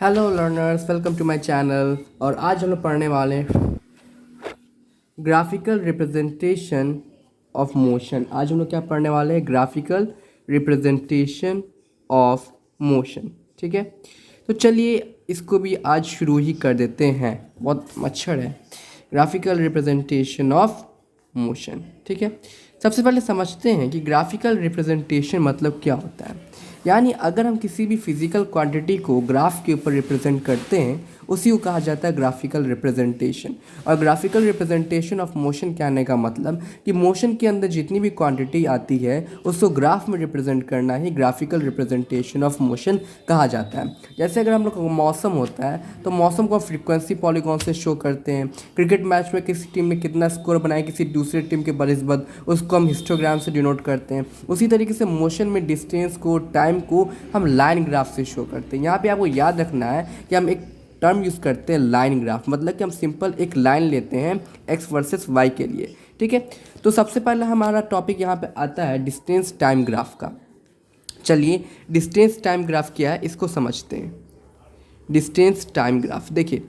Hello learners, welcome to my channel. और आज हम लोग पढ़ने वाले हैं ग्राफिकल रिप्रेजेंटेशन ऑफ मोशन। आज हम लोग क्या पढ़ने वाले हैं? Graphical representation of motion. ठीक है, तो चलिए इसको भी आज शुरू ही कर देते हैं। बहुत मच्छर है। Graphical representation of motion. ठीक है, सबसे पहले समझते हैं कि ग्राफिकल रिप्रेजेंटेशन मतलब क्या होता है। यानी अगर हम किसी भी फिजिकल क्वांटिटी को ग्राफ के ऊपर रिप्रेजेंट करते हैं, उसी को कहा जाता है ग्राफिकल रिप्रेजेंटेशन। और ग्राफिकल रिप्रेजेंटेशन ऑफ मोशन कहने का मतलब कि मोशन के अंदर जितनी भी क्वांटिटी आती है उसको ग्राफ में रिप्रेजेंट करना ही ग्राफिकल रिप्रेजेंटेशन ऑफ मोशन कहा जाता है। जैसे अगर हम लोग का मौसम होता है तो मौसम को फ्रीक्वेंसी पॉलीगॉन से शो करते हैं। क्रिकेट मैच में किसी टीम में कितना स्कोर बनाए किसी दूसरे टीम के बनिस्बत, उसको हम हिस्टोग्राम से डिनोट करते हैं। उसी तरीके से मोशन में डिस्टेंस को, टाइम को हम लाइन ग्राफ से शो करते हैं। यहाँ पे आपको याद रखना है कि हम एक टर्म यूज़ करते हैं लाइन ग्राफ, मतलब कि हम सिंपल एक लाइन लेते हैं एक्स वर्सेस वाई के लिए। ठीक है, तो सबसे पहले हमारा टॉपिक यहाँ पे आता है डिस्टेंस टाइम ग्राफ का। चलिए डिस्टेंस टाइम ग्राफ क्या है इसको समझते हैं। डिस्टेंस टाइम ग्राफ देखिए,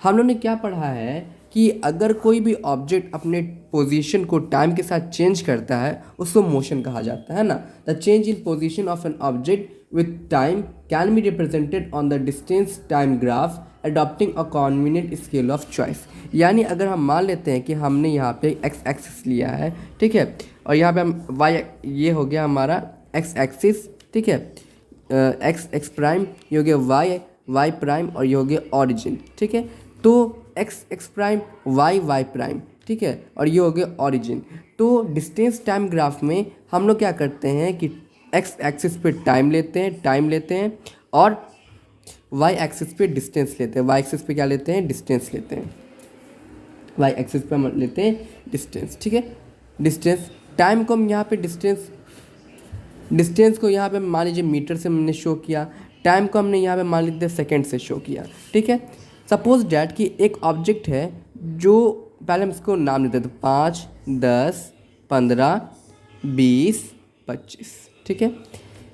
हम लोग ने क्या पढ़ा है कि अगर कोई भी ऑब्जेक्ट अपने पोजीशन को टाइम के साथ चेंज करता है उसको मोशन कहा जाता है ना। The change in position of an object with time can be represented on the distance time graph adopting a convenient scale of choice. यानी अगर हम मान लेते हैं कि हमने यहाँ पे एक्स एक्सिस लिया है, ठीक है, और यहाँ पे हम वाई, ये हो गया हमारा एक्स एक्सिस, ठीक है, एक्स प्राइम, ये हो गया वाई प्राइम, और ये हो गया ऑरिजिन। ठीक है, तो एक्स प्राइम वाई प्राइम, ठीक है, और ये हो गया ऑरिजिन। तो डिस्टेंस टाइम ग्राफ में हम लोग क्या करते हैं कि एक्स एक्सिस पे टाइम लेते हैं और वाई एक्सिस पे डिस्टेंस लेते हैं। वाई एक्सिस पे क्या लेते हैं? डिस्टेंस लेते हैं। वाई एक्सिस पे हम लेते हैं डिस्टेंस। ठीक है, डिस्टेंस टाइम को हम यहाँ पे डिस्टेंस को यहाँ पे मान लीजिए मीटर से हमने शो किया, टाइम को हमने यहाँ पे मान लीजिए सेकंड से शो किया। ठीक है, सपोज डैट कि एक ऑब्जेक्ट है जो, पहले हम इसको नाम देते हैं, 5, 10, 15, 20, 25। ठीक है,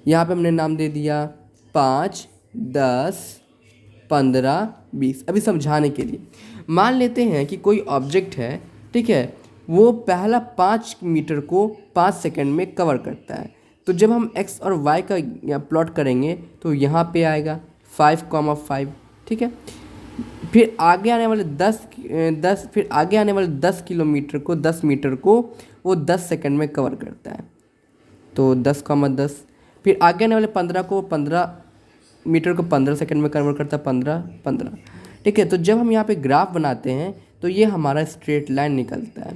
यहाँ पे हमने नाम दे दिया 5, 10, 15, 20। अभी समझाने के लिए मान लेते हैं कि कोई ऑब्जेक्ट है, ठीक है, वो पहला 5 मीटर को 5 सेकंड में कवर करता है। तो जब हम एक्स और वाई का प्लॉट करेंगे तो यहाँ पे आएगा 5,5। ठीक है, फिर आगे आने वाले 10 फिर आगे आने वाले 10 मीटर को वो 10 सेकंड में कवर करता है, तो 10,10। फिर आगे आने वाले 15 को 15 मीटर को 15 सेकंड में कन्वर्ट करता है, 15। ठीक है, तो जब हम यहाँ पे ग्राफ बनाते हैं तो ये हमारा स्ट्रेट लाइन निकलता है।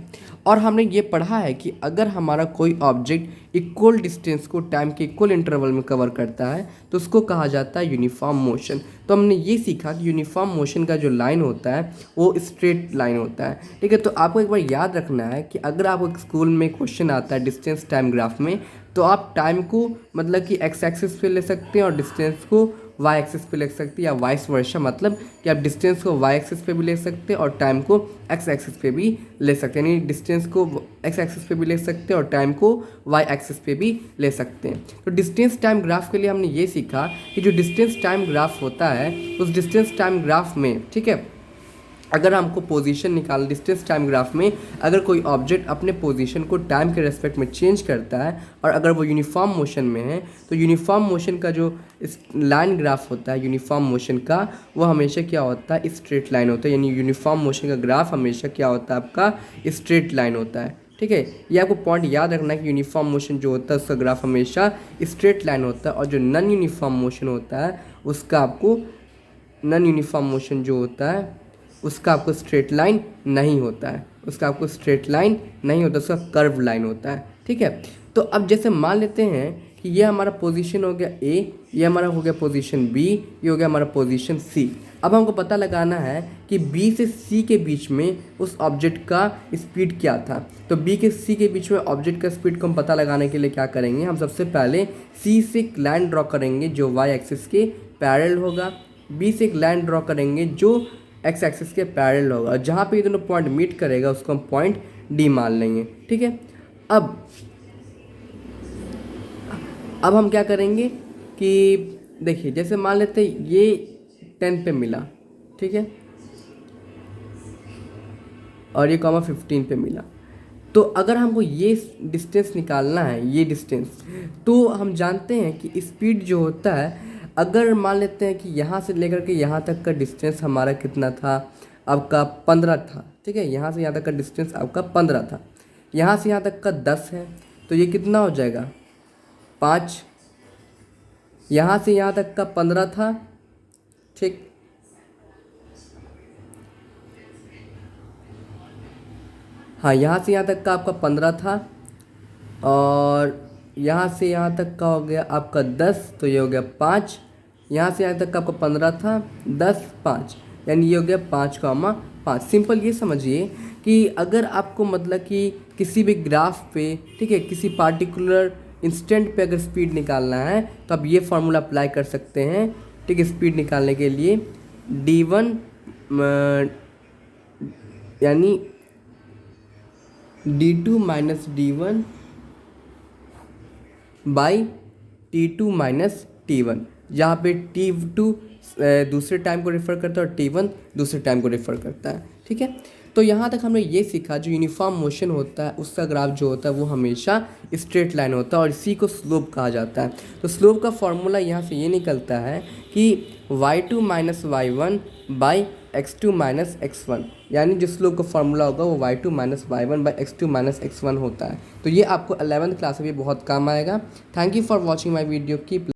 और हमने ये पढ़ा है कि अगर हमारा कोई ऑब्जेक्ट इक्वल डिस्टेंस को टाइम के इक्वल इंटरवल में कवर करता है तो उसको कहा जाता है यूनिफॉर्म मोशन। तो हमने ये सीखा कि यूनिफॉर्म मोशन का जो लाइन होता है वो स्ट्रेट लाइन होता है। ठीक है, तो आपको एक बार याद रखना है कि अगर आपको स्कूल में क्वेश्चन आता है डिस्टेंस टाइम ग्राफ में, तो आप टाइम को मतलब कि एक्स एक्सिस पे ले सकते हैं और डिस्टेंस को वाई एक्सिस पे ले सकते हैं, या वाइस वर्सा, मतलब कि आप डिस्टेंस को वाई एक्सिस पे भी ले सकते हैं और टाइम को एक्स एक्सिस पे भी ले सकते हैं। यानी डिस्टेंस को एक्स एक्सिस पे भी ले सकते हैं और टाइम को वाई एक्सिस पे भी ले सकते हैं। तो डिस्टेंस टाइम ग्राफ के लिए हमने ये सीखा कि जो डिस्टेंस टाइम ग्राफ होता है उस डिस्टेंस टाइम ग्राफ में, ठीक है, अगर हमको पोजीशन निकाल डिस्टेंस टाइम ग्राफ में अगर कोई ऑब्जेक्ट अपने पोजीशन को टाइम के रेस्पेक्ट में चेंज करता है और अगर वो यूनिफॉर्म मोशन में है, तो यूनिफॉर्म मोशन का जो इस लाइन ग्राफ होता है यूनिफॉर्म मोशन का, वो हमेशा क्या होता है? स्ट्रेट लाइन होता है। यानी यूनिफॉर्म मोशन का ग्राफ हमेशा क्या होता है? आपका स्ट्रेट लाइन होता है। ठीक है, ये आपको पॉइंट याद रखना है कि यूनिफॉर्म मोशन जो होता है उसका ग्राफ हमेशा स्ट्रेट लाइन होता है, और जो नॉन यूनिफॉर्म मोशन होता है उसका आपको नॉन यूनिफॉर्म मोशन जो होता है उसका आपको स्ट्रेट लाइन नहीं होता है, उसका कर्व लाइन होता है। ठीक है, तो अब जैसे मान लेते हैं कि ये हमारा पोजीशन हो गया ए, ये हमारा हो गया पोजीशन बी, ये हो गया हमारा पोजीशन सी। अब हमको पता लगाना है कि बी से सी के बीच में उस ऑब्जेक्ट का स्पीड क्या था। तो बी के सी के बीच में ऑब्जेक्ट का स्पीड को हम पता लगाने के लिए क्या करेंगे? हम सबसे पहले सी से एक लाइन ड्रॉ करेंगे जो वाई एक्सिस के पैरेलल होगा, बी से एक लाइन ड्रॉ करेंगे जो एक्स एक्सिस के पैरेलल होगा, और जहाँ पे ये दोनों पॉइंट मीट करेगा उसको हम पॉइंट डी मान लेंगे। ठीक है, अब हम क्या करेंगे कि देखिए, जैसे मान लेते हैं ये 10 पे मिला, ठीक है, और ये कॉमा 15 पे मिला। तो अगर हमको ये डिस्टेंस निकालना है, ये डिस्टेंस, तो हम जानते हैं कि स्पीड जो होता है, अगर मान लेते हैं कि यहाँ से लेकर के यहाँ तक का डिस्टेंस हमारा कितना था, आपका 15 था, ठीक है, यहाँ से यहाँ तक का डिस्टेंस आपका 15 था, यहाँ से यहाँ तक का 10 है, तो ये कितना हो जाएगा 5, यहाँ से यहाँ तक का 15 था, ठीक, हाँ, यहाँ से यहाँ तक का आपका 15 था, और यहाँ से यहाँ तक का हो गया आपका 10, तो ये हो गया 5, यहाँ से यहाँ तक का आपका 15 था, 10, 5, यानी ये हो गया 5,5। सिंपल ये समझिए कि अगर आपको मतलब कि किसी भी ग्राफ पे, ठीक है, किसी पार्टिकुलर इंस्टेंट पे अगर स्पीड निकालना है तो आप ये फार्मूला अप्लाई कर सकते हैं, ठीक है, स्पीड निकालने के लिए d1 यानी d2 minus d1 by t2 minus t1, जहाँ पे t2 दूसरे टाइम को रेफ़र करता है और t1 दूसरे टाइम को रेफ़र करता है, ठीक है। तो यहाँ तक हमने ये सीखा, जो यूनिफॉर्म मोशन होता है उसका ग्राफ जो होता है वो हमेशा स्ट्रेट लाइन होता है और इसी को स्लोप कहा जाता है। तो स्लोप का फॉर्मूला यहाँ से ये निकलता है कि y2 minus y1 by x2 minus x1, यानी जो स्लोप का फॉर्मूला होगा वो y2 minus y1 by x2 minus x1 होता है। तो ये आपको 11th क्लास में भी बहुत काम आएगा। Thank you for watching my video, keep